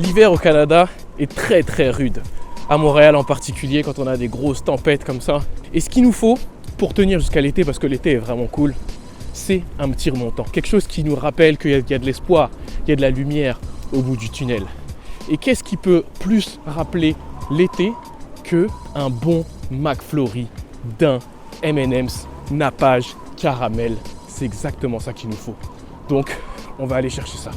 L'hiver au Canada est très très rude. À Montréal en particulier, quand on a des grosses tempêtes comme ça. Et ce qu'il nous faut pour tenir jusqu'à l'été, parce que l'été est vraiment cool, c'est un petit remontant. Quelque chose qui nous rappelle qu'il y a de l'espoir, il y a de la lumière au bout du tunnel. Et qu'est-ce qui peut plus rappeler l'été qu'un bon McFlurry d'un M&M's nappage caramel? C'est exactement ça qu'il nous faut. Donc, on va aller chercher ça.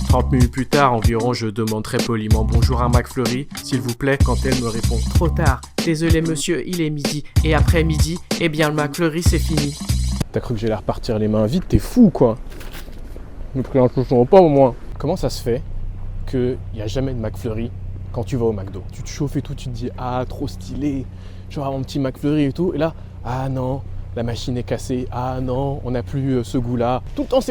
30 minutes plus tard environ, je demande très poliment bonjour à McFlurry, s'il vous plaît, quand elle me répond trop tard. Désolé monsieur, il est midi. Et après midi, eh bien le McFlurry c'est fini. T'as cru que j'allais repartir les mains vides? T'es fou quoi. Ne pris un chaussons au pas au moins. Comment ça se fait qu'il n'y a jamais de McFlurry quand tu vas au McDo? Tu te chauffes et tout, tu te dis ah trop stylé, je vais avoir mon petit McFlurry et tout. Et là, ah non, la machine est cassée. Ah non, on n'a plus ce goût-là. Tout le temps,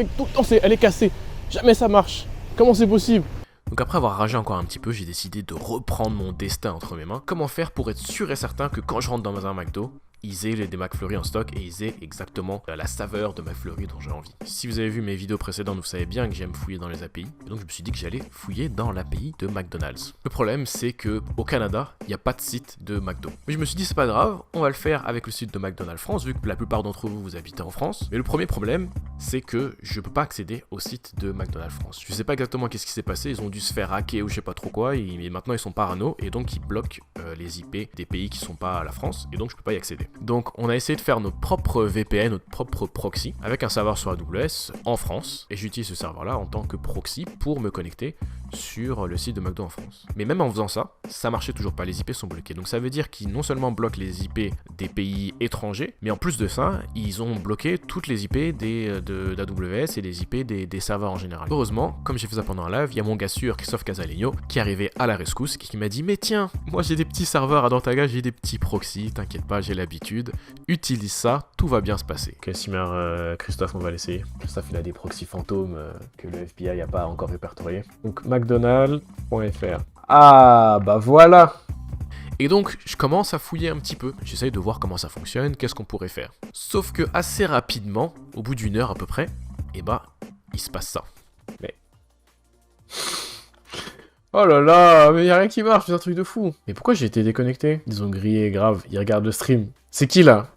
elle est cassée. Jamais ça marche. Comment c'est possible? Donc après avoir ragé encore un petit peu, j'ai décidé de reprendre mon destin entre mes mains. Comment faire pour être sûr et certain que quand je rentre dans un McDo, ils aient des McFlurry en stock et ils aient exactement la saveur de McFlurry dont j'ai envie. Si vous avez vu mes vidéos précédentes, vous savez bien que j'aime fouiller dans les API. Et donc je me suis dit que j'allais fouiller dans l'API de McDonald's. Le problème c'est que au Canada, il n'y a pas de site de McDo. Mais je me suis dit c'est pas grave, on va le faire avec le site de McDonald's France, vu que la plupart d'entre vous, vous habitez en France. Mais le premier problème, c'est que je peux pas accéder au site de McDonald's France. Je sais pas exactement qu'est-ce qui s'est passé, ils ont dû se faire hacker ou je sais pas trop quoi, et maintenant ils sont parano, et donc ils bloquent les IP des pays qui sont pas à la France, et donc je peux pas y accéder. Donc on a essayé de faire notre propre VPN, notre propre proxy, avec un serveur sur AWS en France, et j'utilise ce serveur-là en tant que proxy pour me connecter sur le site de McDo en France. Mais même en faisant ça, ça marchait toujours pas, les IP sont bloqués. Donc ça veut dire qu'ils non seulement bloquent les IP des pays étrangers, mais en plus de ça, ils ont bloqué toutes les IP d'AWS et les IP des serveurs en général. Heureusement, comme j'ai fait ça pendant un live, il y a mon gars sûr, Christophe Casalegno, qui est arrivé à la rescousse, qui m'a dit « Mais tiens, moi j'ai des petits serveurs à droite à gauche, j'ai des petits proxys, t'inquiète pas, j'ai l'habitude, utilise ça, tout va bien se passer. » Ok, Simer, Christophe, on va l'essayer. Christophe, il a des proxys fantômes que le FBI n'a pas encore répertoriés. Donc mcdonald.fr. Ah, bah voilà. Et donc, je commence à fouiller un petit peu. J'essaye de voir comment ça fonctionne, qu'est-ce qu'on pourrait faire. Sauf que assez rapidement, au bout d'une heure à peu près, eh bah, il se passe ça. Mais... Oh là là, mais y'a rien qui marche, c'est un truc de fou. Mais pourquoi j'ai été déconnecté? Ils ont grillé, grave, ils regardent le stream. C'est qui là?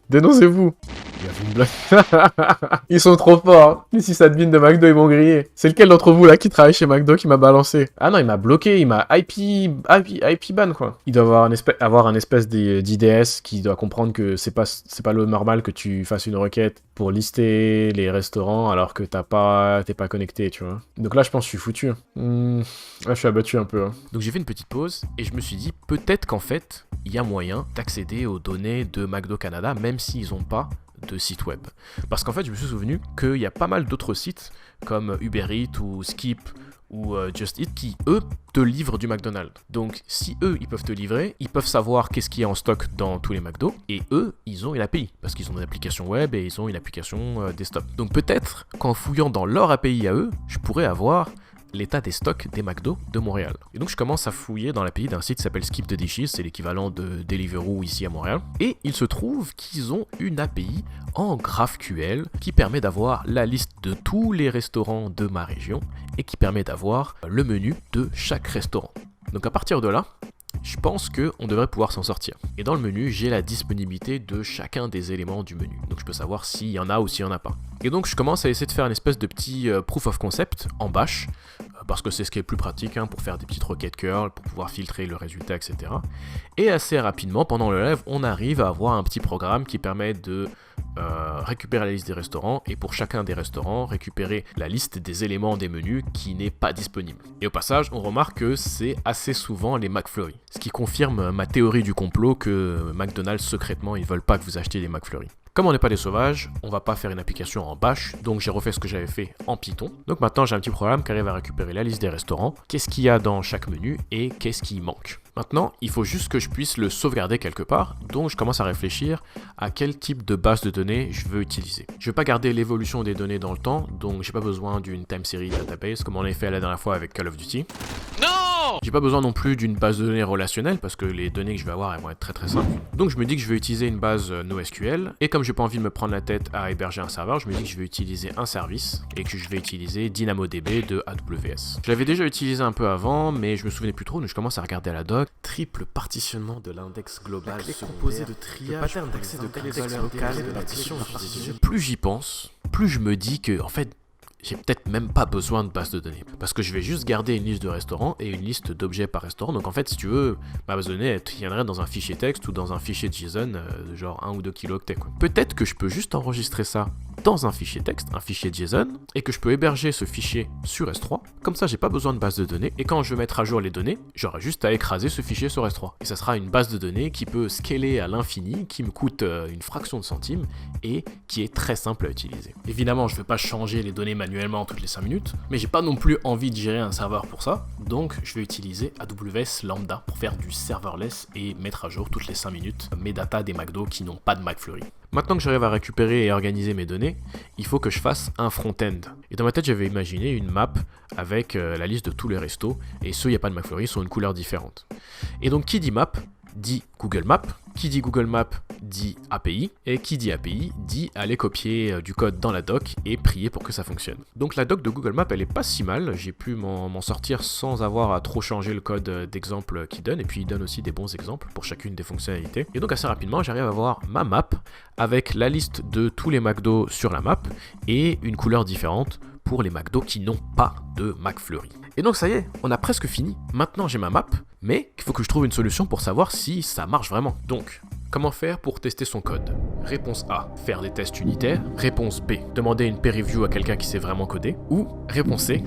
Dénoncez-vous. Il a fait une blague. Ils sont trop forts. Les 6 admins de McDo, ils m'ont grillé. C'est lequel d'entre vous là qui travaille chez McDo qui m'a balancé? Ah non, il m'a bloqué, il m'a IP ban quoi. Il doit avoir un espèce d'IDS qui doit comprendre que c'est pas le normal que tu fasses une requête pour lister les restaurants alors que t'es pas connecté, tu vois. Donc là, je pense que je suis foutu. Là, je suis abattu un peu. Donc j'ai fait une petite pause et je me suis dit peut-être qu'en fait, il y a moyen d'accéder aux données de McDo Canada même s'ils n'ont pas de site web. Parce qu'en fait, je me suis souvenu qu'il y a pas mal d'autres sites comme Uber Eats ou Skip ou Just Eat qui, eux, te livrent du McDonald's. Donc, si eux, ils peuvent te livrer, ils peuvent savoir qu'est-ce qu'il y a en stock dans tous les McDo, et eux, ils ont une API, parce qu'ils ont une application web et ils ont une application desktop. Donc peut-être qu'en fouillant dans leur API à eux, je pourrais avoir l'état des stocks des McDo de Montréal. Et donc je commence à fouiller dans l'API d'un site qui s'appelle Skip the Dishes, c'est l'équivalent de Deliveroo ici à Montréal. Et il se trouve qu'ils ont une API en GraphQL qui permet d'avoir la liste de tous les restaurants de ma région et qui permet d'avoir le menu de chaque restaurant. Donc à partir de là, je pense qu'on devrait pouvoir s'en sortir. Et dans le menu, j'ai la disponibilité de chacun des éléments du menu. Donc je peux savoir s'il y en a ou s'il n'y en a pas. Et donc je commence à essayer de faire une espèce de petit proof of concept en bash, parce que c'est ce qui est le plus pratique pour faire des petites requêtes curl, pour pouvoir filtrer le résultat, etc. Et assez rapidement, pendant le live, on arrive à avoir un petit programme qui permet de récupérer la liste des restaurants et pour chacun des restaurants, récupérer la liste des éléments des menus qui n'est pas disponible. Et au passage, on remarque que c'est assez souvent les McFlurry, ce qui confirme ma théorie du complot que McDonald's secrètement ils veulent pas que vous achetiez des McFlurry. Comme on n'est pas des sauvages, on va pas faire une application en bash, donc j'ai refait ce que j'avais fait en Python. Donc maintenant j'ai un petit programme qui arrive à récupérer la liste des restaurants, qu'est-ce qu'il y a dans chaque menu et qu'est-ce qui manque. Maintenant, il faut juste que je puisse le sauvegarder quelque part, donc je commence à réfléchir à quel type de base de données je veux utiliser. Je ne veux pas garder l'évolution des données dans le temps, donc j'ai pas besoin d'une time series database comme on l'a fait la dernière fois avec Call of Duty. Non! Non! J'ai pas besoin non plus d'une base de données relationnelle parce que les données que je vais avoir, elles vont être très très simples. Donc je me dis que je vais utiliser une base NoSQL et comme j'ai pas envie de me prendre la tête à héberger un serveur, je me dis que je vais utiliser un service et que je vais utiliser DynamoDB de AWS. Je l'avais déjà utilisé un peu avant, mais je me souvenais plus trop, donc je commence à regarder à la doc. Triple partitionnement de l'index global composé de triage, pattern d'accès de clés valeurs locales de partition. Plus j'y pense, plus je me dis que en fait j'ai peut-être même pas besoin de base de données. Parce que je vais juste garder une liste de restaurants et une liste d'objets par restaurant. Donc en fait, si tu veux, ma base de données, elle tiendrait dans un fichier texte ou dans un fichier JSON de genre 1 ou 2 kilooctets. Peut-être que je peux juste enregistrer ça dans un fichier texte, un fichier JSON, et que je peux héberger ce fichier sur S3. Comme ça, j'ai pas besoin de base de données. Et quand je vais mettre à jour les données, j'aurai juste à écraser ce fichier sur S3. Et ça sera une base de données qui peut scaler à l'infini, qui me coûte une fraction de centime et qui est très simple à utiliser. Évidemment, je ne vais pas changer les données manuellement toutes les 5 minutes, mais j'ai pas non plus envie de gérer un serveur pour ça, donc je vais utiliser AWS Lambda pour faire du serverless et mettre à jour toutes les 5 minutes mes datas des McDo qui n'ont pas de McFlurry. Maintenant que j'arrive à récupérer et organiser mes données, il faut que je fasse un front-end. Et dans ma tête, j'avais imaginé une map avec la liste de tous les restos, et ceux il n'y a pas de McFlurry sont une couleur différente. Et donc qui dit map dit Google Maps, qui dit Google Maps dit API, et qui dit API dit aller copier du code dans la doc et prier pour que ça fonctionne. Donc la doc de Google Maps, elle est pas si mal, j'ai pu m'en sortir sans avoir à trop changer le code d'exemple qu'il donne, et puis il donne aussi des bons exemples pour chacune des fonctionnalités. Et donc assez rapidement, j'arrive à avoir ma map avec la liste de tous les McDo sur la map et une couleur différente pour les McDo qui n'ont pas de McFlurry. Et donc ça y est, on a presque fini. Maintenant j'ai ma map, mais il faut que je trouve une solution pour savoir si ça marche vraiment. Donc, comment faire pour tester son code? Réponse A, faire des tests unitaires. Réponse B, demander une peer review à quelqu'un qui sait vraiment coder. Ou réponse C,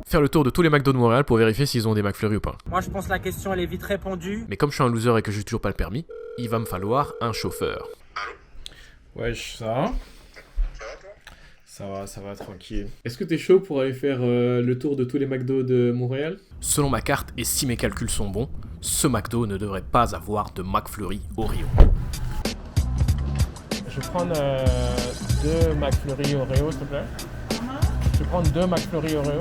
faire le tour de tous les McDo de Montréal pour vérifier s'ils ont des McFlurry ou pas. Moi je pense que la question elle est vite répondue. Mais comme je suis un loser et que j'ai toujours pas le permis, il va me falloir un chauffeur. Wesh, ça va? Ça va, tranquille. Est-ce que t'es chaud pour aller faire le tour de tous les McDo de Montréal? Selon ma carte, et si mes calculs sont bons, ce McDo ne devrait pas avoir de McFlurry Oreo. Je vais prendre 2 McFlurry Oreo, s'il te plaît. Je vais prendre 2 McFlurry Oreo.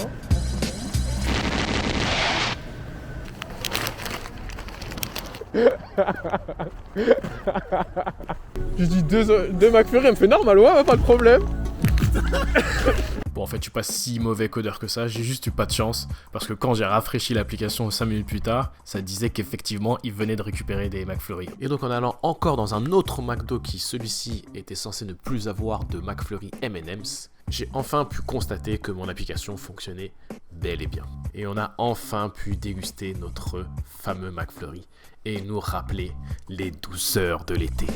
J'ai dit 2 McFlurry, elle me fait normal, ouais, pas de problème. Bon, en fait, je suis pas si mauvais codeur que ça, j'ai juste eu pas de chance, parce que quand j'ai rafraîchi l'application 5 minutes plus tard, ça disait qu'effectivement, il venait de récupérer des McFlurry. Et donc, en allant encore dans un autre McDo qui, celui-ci, était censé ne plus avoir de McFlurry M&M's, j'ai enfin pu constater que mon application fonctionnait bel et bien. Et on a enfin pu déguster notre fameux McFlurry et nous rappeler les douceurs de l'été.